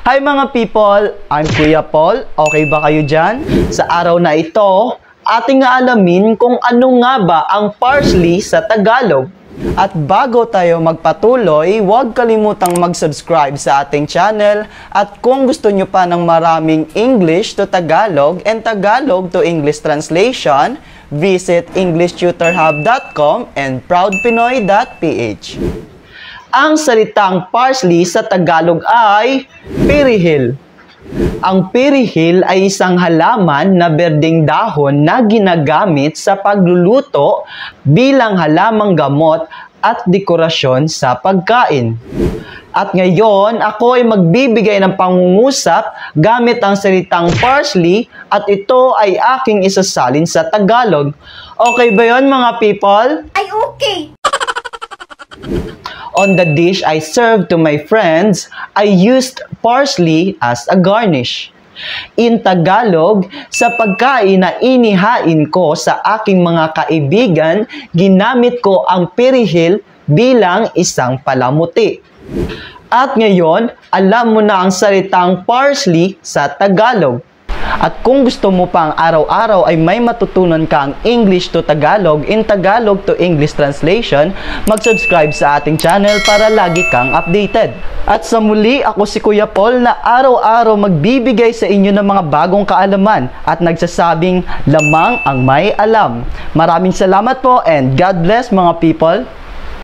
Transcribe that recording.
Hi mga people! I'm Kuya Paul. Okay ba kayo dyan? Sa araw na ito, ating alamin kung ano nga ba ang parsley sa Tagalog. At bago tayo magpatuloy, huwag kalimutang mag-subscribe sa ating channel. At kung gusto nyo pa ng maraming English to Tagalog and Tagalog to English translation, visit EnglishTutorHub.com and ProudPinoy.ph. Ang salitang parsley sa Tagalog ay pirihil. Ang pirihil ay isang halaman na berdeng dahon na ginagamit sa pagluluto bilang halamang gamot at dekorasyon sa pagkain. At ngayon, ako ay magbibigay ng pangungusap gamit ang salitang parsley at ito ay aking isasalin sa Tagalog. Okay ba yon mga people? Ay, okay! On the dish I served to my friends, I used parsley as a garnish. In Tagalog, sa pagkain na inihain ko sa aking mga kaibigan, ginamit ko ang pirihil bilang isang palamuti. At ngayon, alam mo na ang salitang parsley sa Tagalog. At kung gusto mo pang araw-araw ay may matutunan kang English to Tagalog in Tagalog to English translation, mag-subscribe sa ating channel para lagi kang updated. At sa muli, ako si Kuya Paul na araw-araw magbibigay sa inyo ng mga bagong kaalaman at nagsasabing lamang ang may alam. Maraming salamat po and God bless mga people!